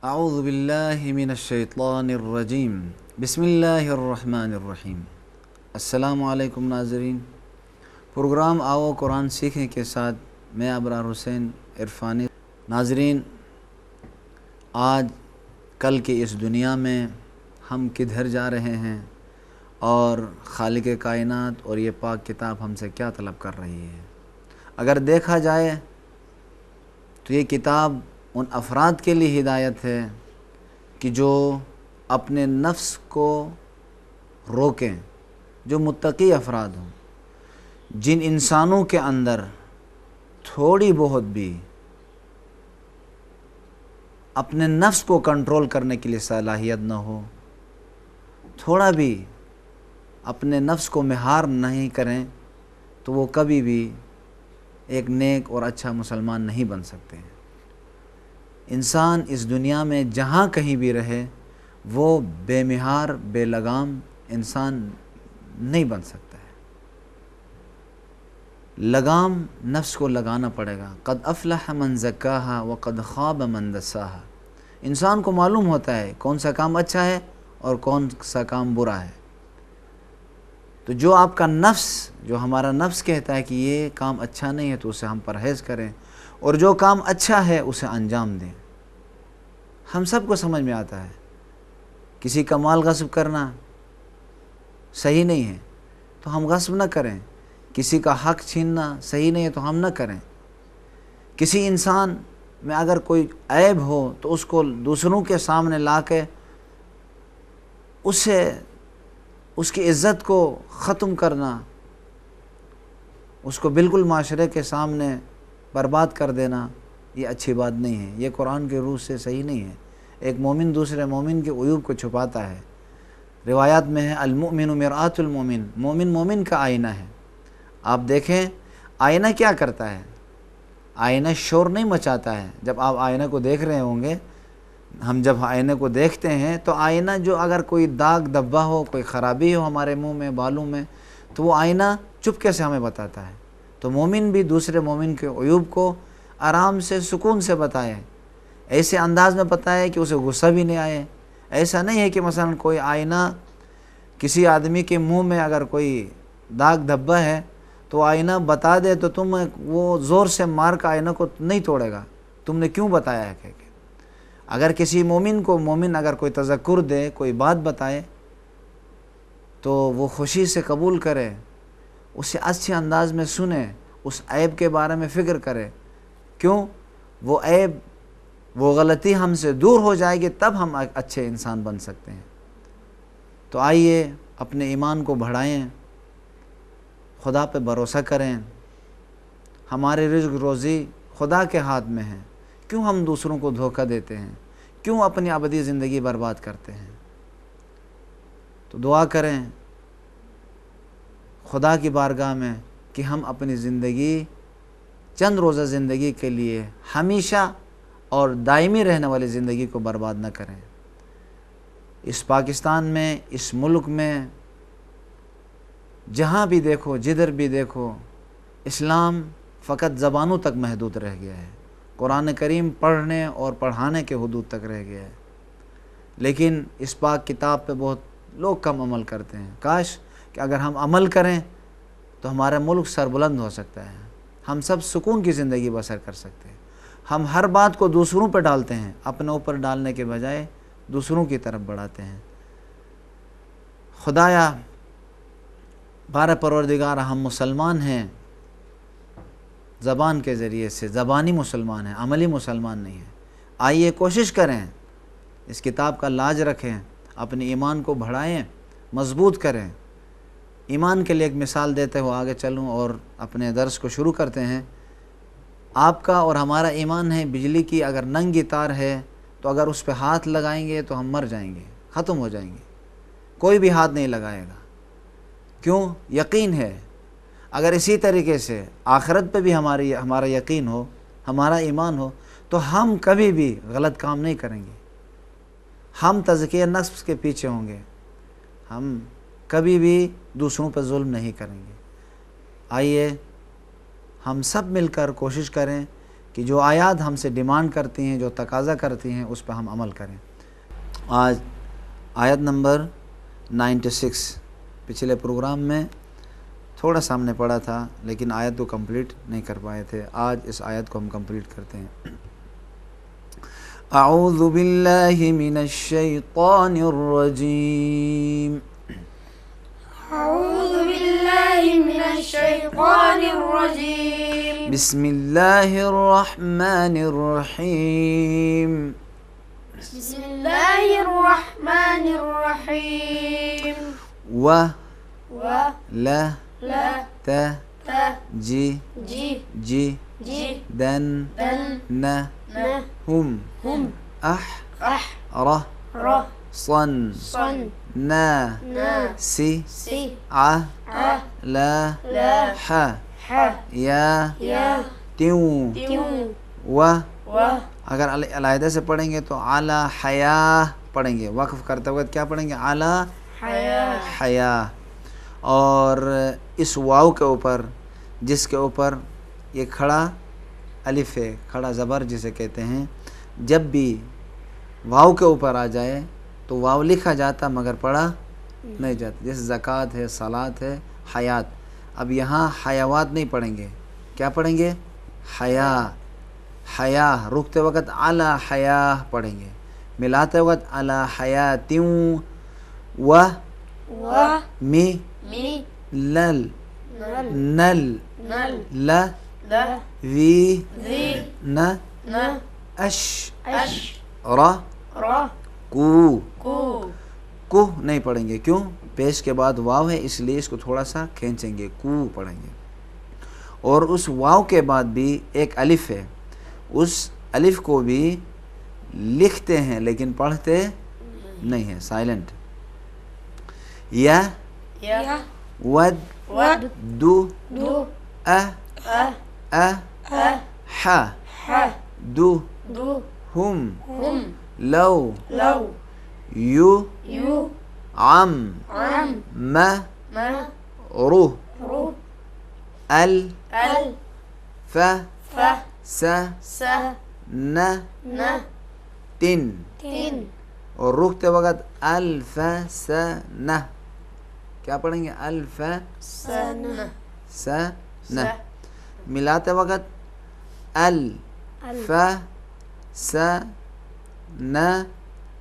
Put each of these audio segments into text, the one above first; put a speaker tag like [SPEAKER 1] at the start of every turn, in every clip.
[SPEAKER 1] اعوذ باللہ من الشیطان الرجیم بسم اللہ الرحمن الرحیم۔ السلام علیکم ناظرین، پروگرام آؤ قرآن سیکھیں کے ساتھ میں ابرار حسین عرفانی۔ ناظرین، آج کل کی اس دنیا میں ہم کدھر جا رہے ہیں اور خالق کائنات اور یہ پاک کتاب ہم سے کیا طلب کر رہی ہے؟ اگر دیکھا جائے تو یہ کتاب ان افراد کے لیے ہدایت ہے کہ جو اپنے نفس کو روکیں، جو متقی افراد ہوں، جن انسانوں کے اندر تھوڑی بہت بھی اپنے نفس کو کنٹرول کرنے کے لیے صلاحیت نہ ہو، تھوڑا بھی اپنے نفس کو مہار نہیں کریں، تو وہ کبھی بھی ایک نیک اور اچھا مسلمان نہیں بن سکتے ہیں۔ انسان اس دنیا میں جہاں کہیں بھی رہے، وہ بے مہار بے لگام انسان نہیں بن سکتا ہے۔ لگام نفس کو لگانا پڑے گا۔ قد افلح من زکاہا وقد خاب من دساہا۔ انسان کو معلوم ہوتا ہے کون سا کام اچھا ہے اور کون سا کام برا ہے۔ تو جو آپ کا نفس، جو ہمارا نفس کہتا ہے کہ یہ کام اچھا نہیں ہے تو اسے ہم پرہیز کریں، اور جو کام اچھا ہے اسے انجام دیں۔ ہم سب کو سمجھ میں آتا ہے کسی کا مال غصب کرنا صحیح نہیں ہے تو ہم غصب نہ کریں، کسی کا حق چھیننا صحیح نہیں ہے تو ہم نہ کریں۔ کسی انسان میں اگر کوئی عیب ہو تو اس کو دوسروں کے سامنے لا کے اس کی عزت کو ختم کرنا، اس کو بالکل معاشرے کے سامنے برباد کر دینا، یہ اچھی بات نہیں ہے، یہ قرآن کے روح سے صحیح نہیں ہے۔ ایک مومن دوسرے مومن کے عیوب کو چھپاتا ہے۔ روایات میں ہے المؤمن مرآۃ المؤمن، مومن مومن کا آئینہ ہے۔ آپ دیکھیں آئینہ کیا کرتا ہے؟ آئینہ شور نہیں مچاتا ہے۔ جب آپ آئینہ کو دیکھ رہے ہوں گے، ہم جب آئینے کو دیکھتے ہیں تو آئینہ جو اگر کوئی داغ دبا ہو، کوئی خرابی ہو ہمارے منہ میں، بالوں میں، تو وہ آئینہ چپکے سے ہمیں بتاتا ہے۔ تو مومن بھی دوسرے مومن کے عیوب کو آرام سے سکون سے بتائے، ایسے انداز میں بتائے کہ اسے غصہ بھی نہیں آئے۔ ایسا نہیں ہے کہ مثلا کوئی آئینہ کسی آدمی کے منہ میں اگر کوئی داغ دھبا ہے تو آئینہ بتا دے تو تم وہ زور سے مار کا آئینہ کو نہیں توڑے گا، تم نے کیوں بتایا ہے کہ اگر کسی مومن اگر کوئی تذکر دے، کوئی بات بتائے تو وہ خوشی سے قبول کرے، اسے اچھے انداز میں سنے، اس عیب کے بارے میں فکر کرے۔ کیوں؟ وہ عیب، وہ غلطی ہم سے دور ہو جائے گی، تب ہم اچھے انسان بن سکتے ہیں۔ تو آئیے اپنے ایمان کو بڑھائیں، خدا پہ بھروسہ کریں۔ ہمارے رزق روزی خدا کے ہاتھ میں ہے، کیوں ہم دوسروں کو دھوکہ دیتے ہیں؟ کیوں اپنی ابدی زندگی برباد کرتے ہیں؟ تو دعا کریں خدا کی بارگاہ میں کہ ہم اپنی زندگی، چند روزہ زندگی کے لیے ہمیشہ اور دائمی رہنے والی زندگی کو برباد نہ کریں۔ اس پاکستان میں، اس ملک میں جہاں بھی دیکھو، جدھر بھی دیکھو، اسلام فقط زبانوں تک محدود رہ گیا ہے۔ قرآن کریم پڑھنے اور پڑھانے کے حدود تک رہ گیا ہے، لیکن اس پاک کتاب پہ بہت لوگ کم عمل کرتے ہیں۔ کاش کہ اگر ہم عمل کریں تو ہمارا ملک سربلند ہو سکتا ہے، ہم سب سکون کی زندگی بسر کر سکتے ہیں۔ ہم ہر بات کو دوسروں پہ ڈالتے ہیں، اپنے اوپر ڈالنے کے بجائے دوسروں کی طرف بڑھاتے ہیں۔ خدایا بارہ پروردگار، ہم مسلمان ہیں زبان کے ذریعے سے، زبانی مسلمان ہیں، عملی مسلمان نہیں ہیں۔ آئیے کوشش کریں، اس کتاب کا لاج رکھیں، اپنے ایمان کو بڑھائیں، مضبوط کریں۔ ایمان کے لیے ایک مثال دیتے ہوئے آگے چلوں اور اپنے درس کو شروع کرتے ہیں۔ آپ کا اور ہمارا ایمان ہے بجلی کی اگر ننگی تار ہے تو اگر اس پہ ہاتھ لگائیں گے تو ہم مر جائیں گے، ختم ہو جائیں گے، کوئی بھی ہاتھ نہیں لگائے گا۔ کیوں؟ یقین ہے۔ اگر اسی طریقے سے آخرت پہ بھی ہمارا یقین ہو، ہمارا ایمان ہو، تو ہم کبھی بھی غلط کام نہیں کریں گے، ہم تزکیہ نفس کے پیچھے ہوں گے، ہم کبھی بھی دوسروں پر ظلم نہیں کریں گے۔ آئیے ہم سب مل کر کوشش کریں کہ جو آیات ہم سے ڈیمانڈ کرتی ہیں، جو تقاضا کرتی ہیں، اس پہ ہم عمل کریں۔ آج آیت نمبر 96، پچھلے پروگرام میں تھوڑا سا ہم نے پڑھا تھا لیکن آیت کو کمپلیٹ نہیں کر پائے تھے، آج اس آیت کو ہم کمپلیٹ کرتے ہیں۔ اعوذ باللہ من الشیطان الرجیم،
[SPEAKER 2] أعوذ بالله من الشيطان الرجيم.
[SPEAKER 1] بسم اللہ الرحمن الرحیم،
[SPEAKER 2] بسم الله الرحمن الرحيم.
[SPEAKER 1] و
[SPEAKER 2] و
[SPEAKER 1] لا
[SPEAKER 2] لا
[SPEAKER 1] ت
[SPEAKER 2] ت
[SPEAKER 1] جی
[SPEAKER 2] جي
[SPEAKER 1] جی
[SPEAKER 2] جي
[SPEAKER 1] دن
[SPEAKER 2] دن
[SPEAKER 1] ن
[SPEAKER 2] ن
[SPEAKER 1] ہم
[SPEAKER 2] هم
[SPEAKER 1] اح
[SPEAKER 2] أح
[SPEAKER 1] ر
[SPEAKER 2] ر
[SPEAKER 1] صن
[SPEAKER 2] صن
[SPEAKER 1] نا
[SPEAKER 2] نا
[SPEAKER 1] سی
[SPEAKER 2] سي
[SPEAKER 1] ع
[SPEAKER 2] ع
[SPEAKER 1] لا
[SPEAKER 2] لا
[SPEAKER 1] ح
[SPEAKER 2] ح
[SPEAKER 1] یا
[SPEAKER 2] يا
[SPEAKER 1] تیوں
[SPEAKER 2] تيو
[SPEAKER 1] و
[SPEAKER 2] و
[SPEAKER 1] اگر علیحدہ سے پڑھیں گے تو علی حیا پڑھیں گے، وقف کرتے وقت کیا پڑھیں گے؟ علی
[SPEAKER 2] حياة
[SPEAKER 1] حیا۔ اور اس واو کے اوپر، جس کے اوپر یہ کھڑا الف ہے، کھڑا زبر جسے کہتے ہیں، جب بھی واو کے اوپر آ جائے تو واو لکھا جاتا مگر پڑھا نہیں جاتا، جیسے زکوٰۃ ہے، صلاۃ ہے، حیات۔ اب یہاں حیوات نہیں پڑھیں گے، کیا پڑھیں گے؟ حیا، حیا رکتے وقت علی حیا پڑھیں گے، ملاتے وقت علی حیاتیوں و
[SPEAKER 2] و
[SPEAKER 1] می
[SPEAKER 2] مي
[SPEAKER 1] لل
[SPEAKER 2] نل
[SPEAKER 1] نل
[SPEAKER 2] نل
[SPEAKER 1] ل
[SPEAKER 2] لا
[SPEAKER 1] وی
[SPEAKER 2] ذي
[SPEAKER 1] ن
[SPEAKER 2] ن
[SPEAKER 1] اش
[SPEAKER 2] أش
[SPEAKER 1] ر
[SPEAKER 2] را
[SPEAKER 1] کو
[SPEAKER 2] كو
[SPEAKER 1] کو نہیں پڑھیں گے، کیوں؟ پیش کے بعد واو ہے اس لیے اس کو تھوڑا سا کھینچیں گے، کو پڑھیں گے۔ اور اس واو کے بعد بھی ایک الف ہے، اس الف کو بھی لکھتے ہیں لیکن پڑھتے نہیں ہیں، سائلنٹ۔ یا
[SPEAKER 2] يا
[SPEAKER 1] ود
[SPEAKER 2] ود
[SPEAKER 1] دو
[SPEAKER 2] دو
[SPEAKER 1] ا
[SPEAKER 2] أ
[SPEAKER 1] ا
[SPEAKER 2] أ
[SPEAKER 1] ح
[SPEAKER 2] ح
[SPEAKER 1] دو
[SPEAKER 2] دو
[SPEAKER 1] ہم
[SPEAKER 2] هم
[SPEAKER 1] لو
[SPEAKER 2] لو
[SPEAKER 1] یو
[SPEAKER 2] يو
[SPEAKER 1] عم
[SPEAKER 2] عم
[SPEAKER 1] م
[SPEAKER 2] ما
[SPEAKER 1] رو
[SPEAKER 2] رو
[SPEAKER 1] ال
[SPEAKER 2] ال
[SPEAKER 1] ف
[SPEAKER 2] ف
[SPEAKER 1] س
[SPEAKER 2] س
[SPEAKER 1] ن
[SPEAKER 2] ن
[SPEAKER 1] تن،
[SPEAKER 2] تين
[SPEAKER 1] اور رکتے وقت الف س نہ، کیا پڑھیں گے؟ الف
[SPEAKER 2] سنة
[SPEAKER 1] س نہ، ملاتے وقت ال ف س ن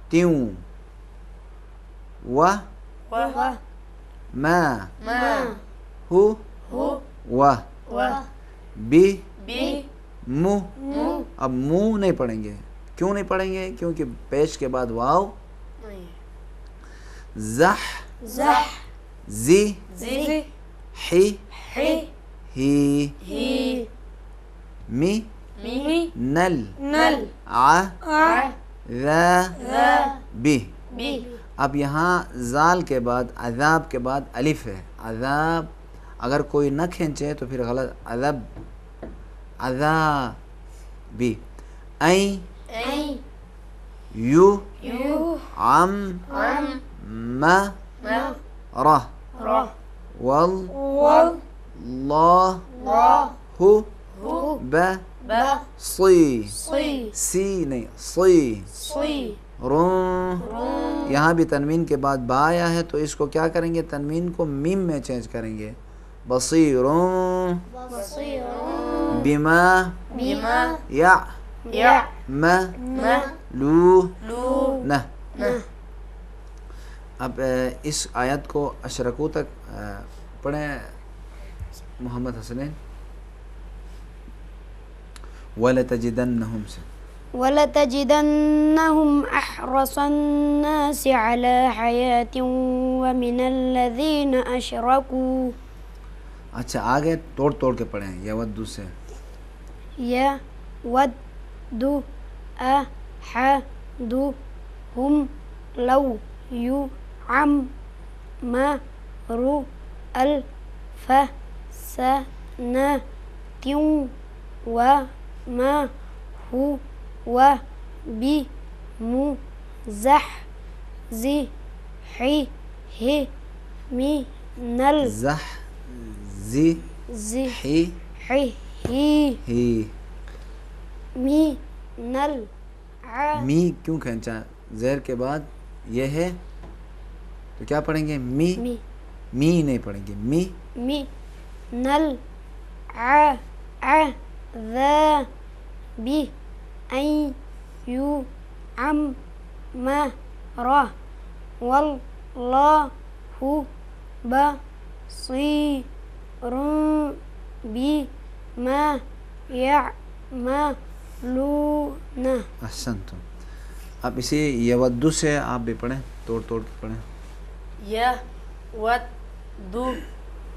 [SPEAKER 1] تیوں و
[SPEAKER 2] و
[SPEAKER 1] ما
[SPEAKER 2] ما
[SPEAKER 1] ہو
[SPEAKER 2] هو
[SPEAKER 1] و
[SPEAKER 2] و
[SPEAKER 1] بی
[SPEAKER 2] بي
[SPEAKER 1] مو۔
[SPEAKER 2] مو
[SPEAKER 1] اب منہ نہیں پڑھیں گے، کیوں نہیں پڑھیں گے؟ کیونکہ پیش کے بعد واو، زح
[SPEAKER 2] زح
[SPEAKER 1] زی
[SPEAKER 2] زي
[SPEAKER 1] حی
[SPEAKER 2] حي
[SPEAKER 1] ہی
[SPEAKER 2] هي
[SPEAKER 1] می
[SPEAKER 2] مي
[SPEAKER 1] نل
[SPEAKER 2] نل
[SPEAKER 1] ع
[SPEAKER 2] ع
[SPEAKER 1] ذا
[SPEAKER 2] ذا
[SPEAKER 1] بی۔
[SPEAKER 2] بي
[SPEAKER 1] اب یہاں زال کے بعد عذاب کے بعد الف ہے، عذاب اگر کوئی نہ کھینچے تو پھر غلط، عذب عذاب بی۔ این
[SPEAKER 2] أي
[SPEAKER 1] یو
[SPEAKER 2] يو
[SPEAKER 1] عم
[SPEAKER 2] عم
[SPEAKER 1] ما
[SPEAKER 2] ما
[SPEAKER 1] رہ
[SPEAKER 2] را
[SPEAKER 1] واللہ
[SPEAKER 2] وال لا
[SPEAKER 1] ہو
[SPEAKER 2] هو
[SPEAKER 1] ب
[SPEAKER 2] با
[SPEAKER 1] صی،
[SPEAKER 2] صي
[SPEAKER 1] سی نہیں صی،
[SPEAKER 2] صي
[SPEAKER 1] رون۔
[SPEAKER 2] روم
[SPEAKER 1] یہاں بھی تنوین کے بعد با آیا ہے تو اس کو کیا کریں گے؟ تنوین کو میم میں چینج کریں گے، بصیرون
[SPEAKER 2] بصير
[SPEAKER 1] بما
[SPEAKER 2] بما
[SPEAKER 1] یعملون۔
[SPEAKER 2] يعملون
[SPEAKER 1] اب اس آیت کو اشرکو تک پڑھیں محمد حسنین، وَلَتَجِدَنَّهُمْ سے۔
[SPEAKER 3] وَلَتَجِدَنَّهُمْ أَحْرَصَ النَّاسِ عَلَى حَيَاةٍ وَمِنَ الَّذِينَ أَشْرَكُوا
[SPEAKER 1] اچھا آگے توڑ توڑ کے پڑھیں، یودو سے۔
[SPEAKER 3] يَوَدُّ أَحَدُهُمْ لَوْ يُعَمَّرُ أَلْفَ سَنَةٍ وَمَا هو بمزحزحه من
[SPEAKER 1] زح زی
[SPEAKER 3] الزحه
[SPEAKER 1] حی ہی۔
[SPEAKER 3] من
[SPEAKER 1] می کیوں کھینچا؟ زیر کے بعد یہ ہے تو کیا پڑھیں گے؟ می نہیں پڑھیں گے، می
[SPEAKER 3] من العذاب أن يعمر والله بصير بما يعملون.
[SPEAKER 1] احسنتم. اب اسی یودو سے آپ بھی پڑھیں، توڑ کے پڑھیں.
[SPEAKER 2] يود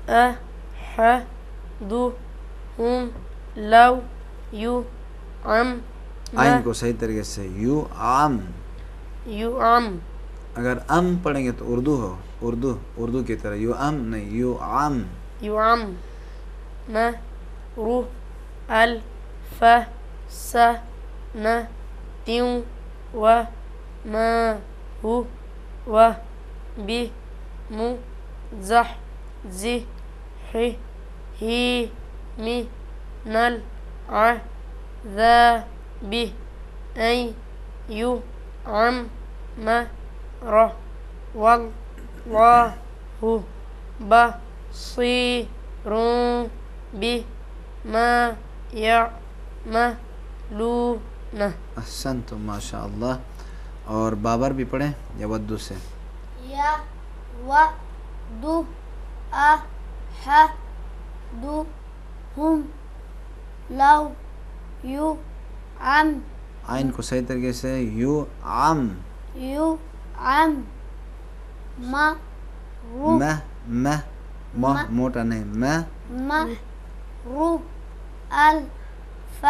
[SPEAKER 2] أحدهم لو يعمر
[SPEAKER 1] آئین کو صحیح طریقے سے یو عام. اگر ام پڑھیں گے تو اردو ہو، اردو کی طرح یو ام نہیں، یو عام.
[SPEAKER 2] يعمر ألف سنة وما هو بمزحزحه من العذاب أن يعمر والله بصير بما يعملون.
[SPEAKER 1] احسنتم ماشاء اللہ. اور بابر بھی پڑھیں یودو سے.
[SPEAKER 3] يود أحدهم لو يعمر
[SPEAKER 1] آئین کو صحیح طریقے سے یو عام. موٹا نہیں،
[SPEAKER 3] ألف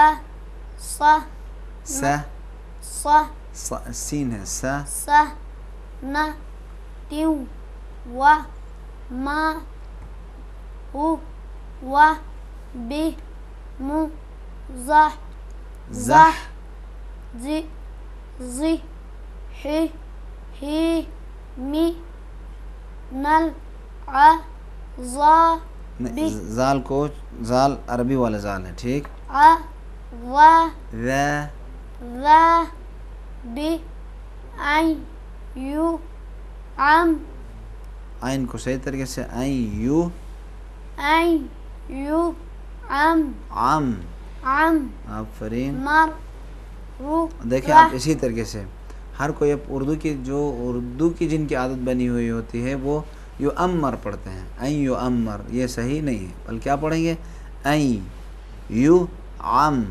[SPEAKER 1] سین ہے
[SPEAKER 3] سنة وما هو بمزحزحه من العذاب.
[SPEAKER 1] زال کو زال عربی والا زال ہے، ٹھیک.
[SPEAKER 3] أن يعمر
[SPEAKER 1] آئین کو صحیح طریقے سے عام. آفرین. دیکھیں آپ اسی طریقے سے ہر کوئی اردو کی جن کی عادت بنی ہوئی ہوتی ہے وہ یو امر پڑھتے ہیں. این یو امر یہ صحیح نہیں ہے، بلکہ کیا پڑھیں گے؟ این یو عام.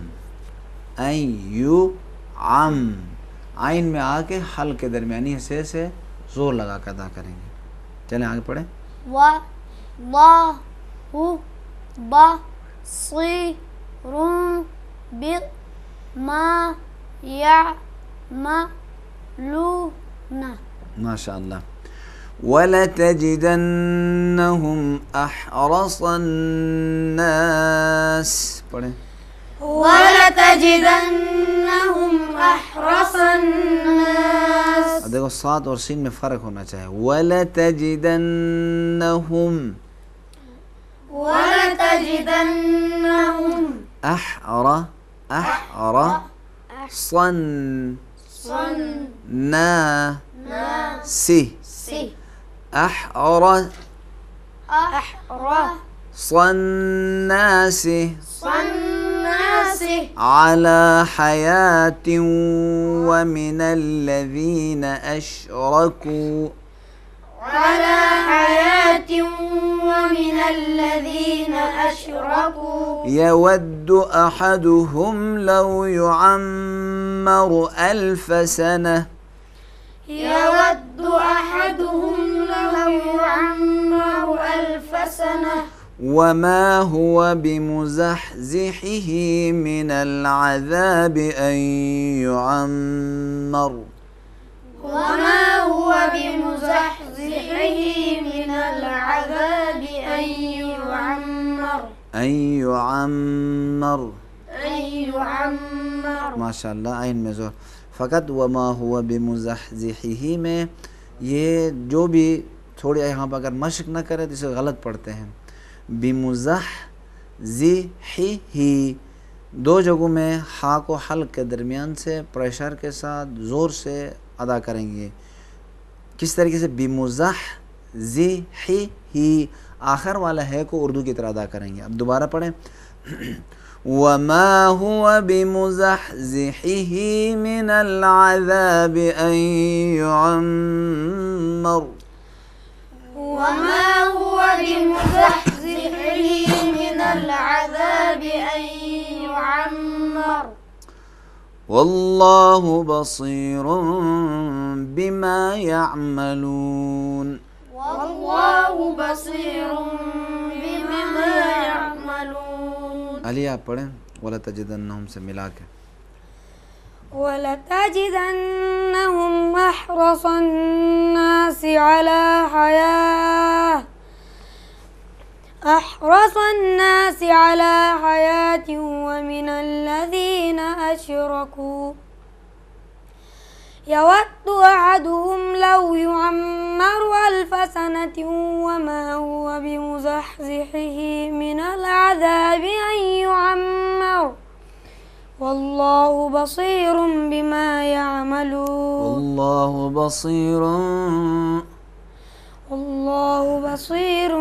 [SPEAKER 1] آئین میں آ کے حل کے درمیانی حصے سے زور لگا کے ادا کریں گے. چلیں آگے پڑھیں.
[SPEAKER 3] واللہ بصیر بما يعملون.
[SPEAKER 1] ماشاء اللہ. وَلَتَجِدَنَّهُمْ أَحْرَصَ النَّاسِ پڑھیں.
[SPEAKER 3] وَلَتَجِدَنَّهُمْ أَحْرَصَ النَّاسِ.
[SPEAKER 1] دیکھو صاد اور سین میں فرق ہونا چاہیے. وَلَتَجِدَنَّهُمْ النَّاسِ على حياة ومن الذين أشركوا يود أحدهم لو يعمر 1000 سنة وما هو بمزحزحه من العذاب أن يعمر. ماشاء اللہ. عین میں زور. فقط وما هو بمزحزحه میں یہ جو بھی تھوڑی یہاں پر اگر مشق نہ کرے تو اسے غلط پڑھتے ہیں. بمزحزحه دو جگہوں میں ہا کو حلق کے درمیان سے پریشر کے ساتھ زور سے ادا کریں گے. کس طریقے سے؟ بِمُزَحْزِحِهِ، آخر والا ہے کو اردو کی طرح ادا کریں گے. اب دوبارہ پڑھیں. وَمَا هُوَ بِمُزَحْزِحِهِ مِنَ الْعَذَابِ أَن يُعَمَّرَ.
[SPEAKER 3] وما هو بمزحزحه من العذاب أن يعمر
[SPEAKER 1] وَاللَّهُ بَصِيرٌ بِمَا يَعْمَلُونَ.
[SPEAKER 3] والله بصير بما يعملون.
[SPEAKER 1] علی آپ پڑھیں. وَلَتَجِدَنَّهُمْ سے ملا کے.
[SPEAKER 4] وَلَتَجِدَنَّهُمْ أَحْرَصَ النَّاسِ عَلَى حَيَاةٍ وَمِنَ الَّذِينَ أَشْرَكُوا يَوَدُّ أَحَدُهُمْ لَوْ يُعَمَّرُ أَلْفَ سَنَةٍ وَمَا هُوَ بِمُزَحْزِحِهِ مِنَ الْعَذَابِ أَن يُعَمَّرَ واللہ بصیر بما یعملون.
[SPEAKER 1] واللہ بصیر.
[SPEAKER 4] واللہ بصیر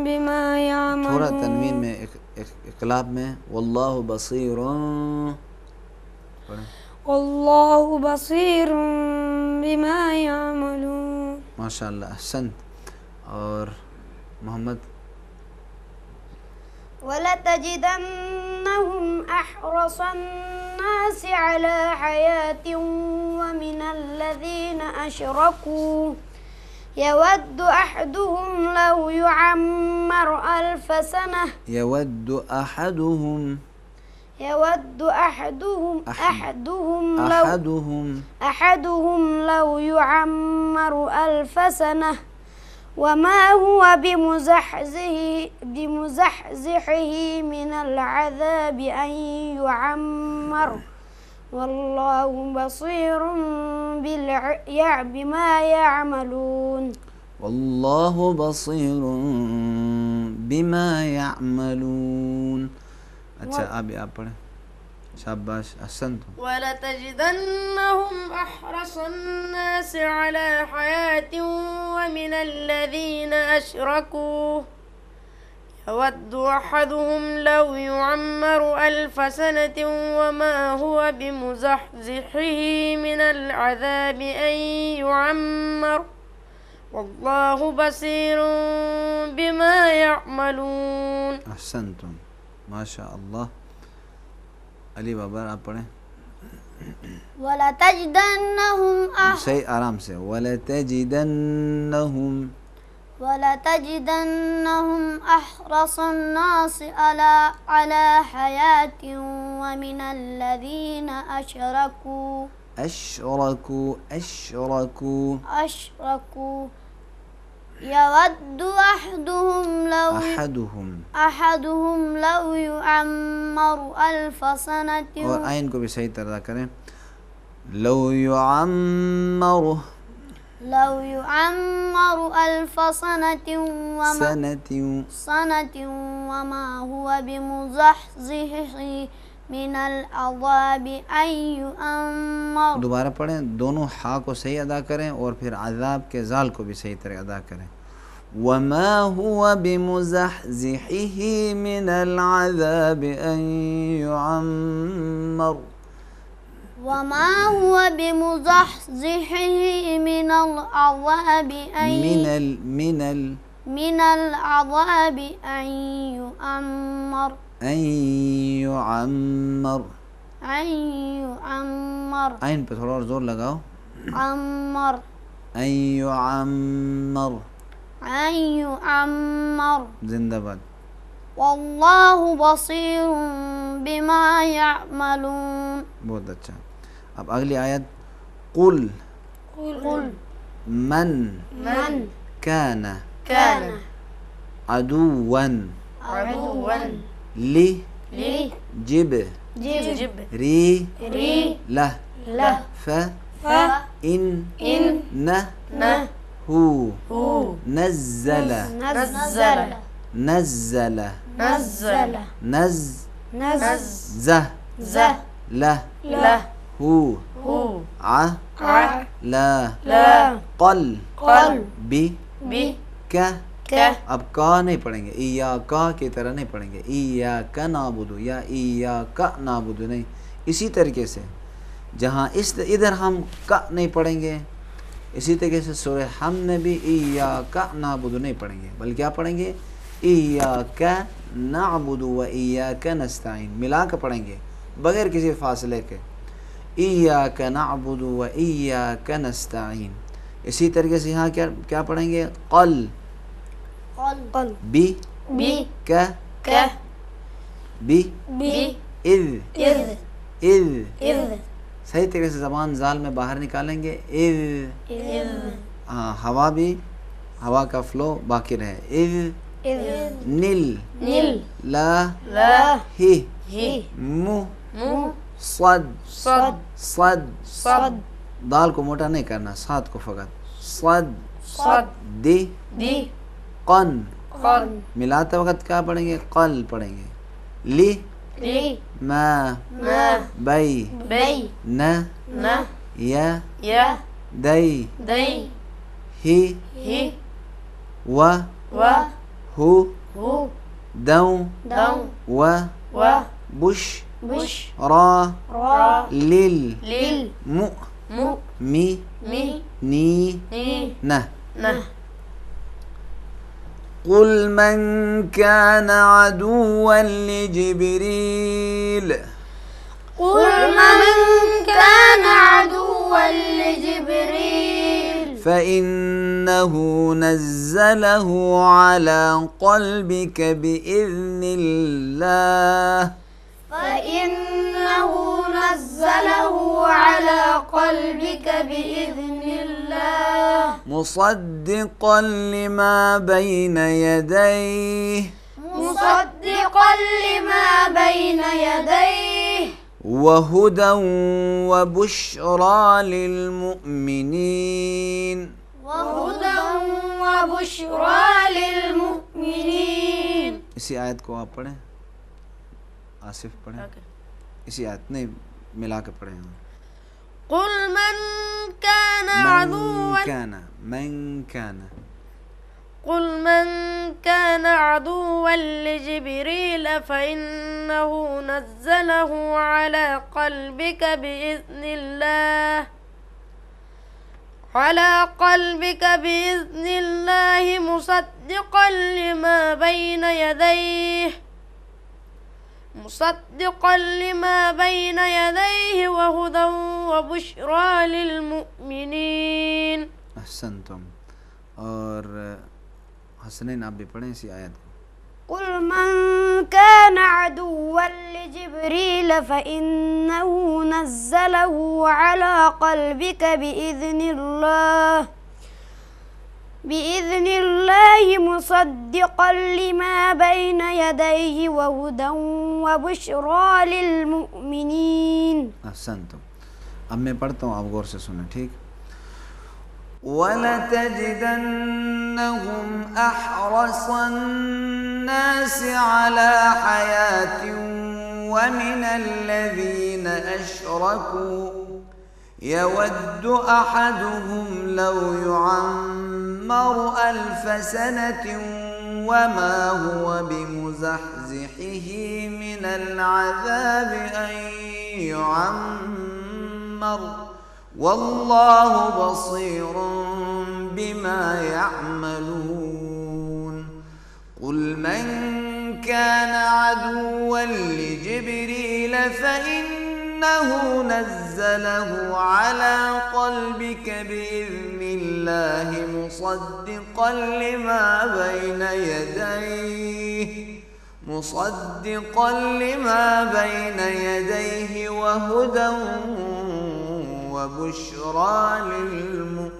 [SPEAKER 4] بما یعملون.
[SPEAKER 1] تھوڑا تنوین میں اقلاب میں واللہ بصیر.
[SPEAKER 4] واللہ بصیر بما یعملون.
[SPEAKER 1] ماشاءاللہ احسنت. اور محمد.
[SPEAKER 3] ولتجدنهم أحرص الناس على حياة ومن الذين أشركوا يود أحدهم لو يعمر ألف سنة
[SPEAKER 1] يود أحدهم
[SPEAKER 3] لو يعمر ألف سنة وما هو بمزحزحه من العذاب أن يعمر والله بصير بما يعملون.
[SPEAKER 1] والله بصير بما يعملون. اچھا آپ پڑھیں. شاباش احسنت.
[SPEAKER 2] ولتجدنهم أحرص الناس على حياة ومن الذين أشركوا يود أحدهم لو يعمر ألف سنة وما هو بمزحزحه من العذاب أن يعمر والله بصير بما يعملون.
[SPEAKER 1] احسنتم ماشاء اللہ. علی بابا آپ پڑھیں.
[SPEAKER 3] ولتجدنهم
[SPEAKER 1] صحیح آرام سے. ولتجدنهم
[SPEAKER 3] أحرص الناس على حياة ومن الذين أشركوا يود أحدهم لو يعمر ألف سنة.
[SPEAKER 1] اور آئین کو بھی صحیح طرح کریں. لو يعمر
[SPEAKER 3] ألف سنة وما هو بمزحزحه من العذاب أن يعمر.
[SPEAKER 1] دوبارہ پڑھیں. دونوں ہا کو صحیح ادا کریں اور پھر عذاب کے زال کو بھی صحیح طرح ادا کریں. وما هو بمزحزحه من العذاب أن يعمر.
[SPEAKER 3] وما هو بمزحزحه من العذاب من العذاب أن يعمر.
[SPEAKER 1] عین پہ تھوڑا اور زور لگاؤ.
[SPEAKER 3] عمر.
[SPEAKER 1] أن يعمر. زندہ باد.
[SPEAKER 3] واللہ بصیر بما يعملون.
[SPEAKER 1] بہت اچھا. اب اگلی آیت. قل من كان عدوا لجبريل فإنه نزل
[SPEAKER 4] نز
[SPEAKER 1] ز
[SPEAKER 2] ز
[SPEAKER 1] ل
[SPEAKER 2] ل
[SPEAKER 1] هو
[SPEAKER 2] هو
[SPEAKER 1] ع
[SPEAKER 2] ع
[SPEAKER 1] لا
[SPEAKER 4] لا
[SPEAKER 1] قل
[SPEAKER 2] قل
[SPEAKER 1] بی
[SPEAKER 2] بی
[SPEAKER 1] ک
[SPEAKER 2] ک
[SPEAKER 1] اب کا نہیں پڑھیں گے ایاکا کی طرح نہیں پڑھیں گے ایاک نعبد یا ایاک نعبد نہیں. اسی طریقے سے جہاں ادھر ہم کا نہیں پڑھیں گے، اسی طریقے سے سورہ حم میں بھی ایاک نعبد نہیں پڑھیں گے، بلکہ کیا پڑھیں گے ایاک نعبد و ایاک نستعین، ملا کر پڑھیں گے بغیر کسی فاصلے کے. ایاک نعبد و ایاک نستعین. اسی طریقے سے یہاں کیا پڑھیں گے قل
[SPEAKER 3] قل
[SPEAKER 1] بی
[SPEAKER 2] بی
[SPEAKER 1] ک
[SPEAKER 2] ک
[SPEAKER 1] بی
[SPEAKER 2] بی
[SPEAKER 1] اذ
[SPEAKER 2] اذ
[SPEAKER 1] اذ.
[SPEAKER 2] اذ
[SPEAKER 1] صحیح طریقے سے زبان زال میں باہر نکالیں گے اذ.
[SPEAKER 2] اذ
[SPEAKER 1] ہاں ہوا بھی، ہوا کا فلو باقی رہے. اذ
[SPEAKER 2] اذ
[SPEAKER 1] نل
[SPEAKER 2] نل
[SPEAKER 1] لا
[SPEAKER 2] لا
[SPEAKER 1] ہی
[SPEAKER 2] ہی
[SPEAKER 1] مو
[SPEAKER 2] مو
[SPEAKER 1] صد
[SPEAKER 2] صد
[SPEAKER 1] صد
[SPEAKER 2] صد
[SPEAKER 1] دال کو موٹا نہیں کرنا، صاد کو فقط. صد
[SPEAKER 2] صد
[SPEAKER 1] دی
[SPEAKER 2] دی
[SPEAKER 1] قن
[SPEAKER 2] قن
[SPEAKER 1] ملاتے وقت کیا پڑھیں گے قل پڑھیں گے. لی
[SPEAKER 2] لی
[SPEAKER 1] ما
[SPEAKER 2] ما
[SPEAKER 1] بی
[SPEAKER 2] بی
[SPEAKER 1] نہ
[SPEAKER 2] نہ
[SPEAKER 1] یا
[SPEAKER 2] یا
[SPEAKER 1] دی
[SPEAKER 2] دی
[SPEAKER 1] ہی
[SPEAKER 2] ہی
[SPEAKER 1] و
[SPEAKER 2] و
[SPEAKER 1] ہو
[SPEAKER 2] ہو
[SPEAKER 1] دوں
[SPEAKER 2] دوں
[SPEAKER 1] و
[SPEAKER 2] و
[SPEAKER 1] بش
[SPEAKER 2] بش
[SPEAKER 1] را
[SPEAKER 2] را
[SPEAKER 1] لیل
[SPEAKER 2] لیل
[SPEAKER 1] مو
[SPEAKER 2] مو
[SPEAKER 1] می
[SPEAKER 2] می
[SPEAKER 1] نی
[SPEAKER 2] نی
[SPEAKER 1] نہ.
[SPEAKER 2] نہ.
[SPEAKER 1] قل من كان عدوا لجبريل
[SPEAKER 2] قل من كان عدوا لجبريل
[SPEAKER 1] فإنه نزله على قلبك بإذن الله
[SPEAKER 2] فإنه نزله على قلبك بإذن الله
[SPEAKER 1] مصدقا لما بين يديه
[SPEAKER 2] مصدقا لما بين يديه
[SPEAKER 1] وهدى وبشرى للمؤمنين.
[SPEAKER 2] وهدى وبشرى للمؤمنين.
[SPEAKER 1] اسی آیت کو آپ پڑھیں، آصف پڑھیں. اسی آیت نہیں ملا کے پڑھیں.
[SPEAKER 2] قل من كان عدوا
[SPEAKER 1] من كان
[SPEAKER 2] قل من كان عدوا لجبريل فإنه نزله على قلبك بإذن الله مصدقا لما بين يديه وهدى وبشرى للمؤمنين.
[SPEAKER 1] احسنتم. اور حسنین آپ بھی پڑھیں اسی آیت کو.
[SPEAKER 4] قل من كان عدوا لجبريل فإنه نزله على قلبك بإذن الله مصدقا لما بين يديه وهدى وبشرى للمؤمنين.
[SPEAKER 1] احسنتم. اب میں پڑھتا ہوں، آپ غور سے سنیں ٹھیک. وَلَتَجِدَنَّهُمْ أَحْرَصَ النَّاسِ عَلَى حَيَاةٍ وَمِنَ الَّذِينَ أَشْرَكُوا يَوَدُّ أَحَدُهُمْ لَوْ يُعَمَّرُ أَلْفَ سَنَةٍ وَمَا هُوَ بِمُزَحْزِحِهِ مِنَ الْعَذَابِ أَنْ يُعَمَّرَ وَاللَّهُ بَصِيرٌ بِمَا يَعْمَلُونَ. قُلْ مَنْ كَانَ عَدُوًّا لِجِبْرِيلَ فَإِنَّهُ نَزَّلَهُ عَلَى قَلْبِكَ بِإِذْنِ اللَّهِ مُصَدِّقًا لما بين يديه وهدى وبشرى للمؤمنين.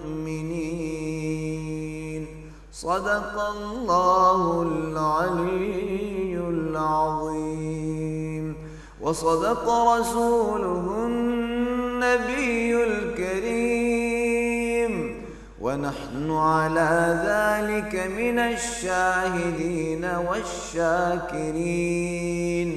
[SPEAKER 1] صدق الله العلي العظيم وصدق رسوله النبي الكريم ونحن على ذلك من الشاهدين والشاكرين.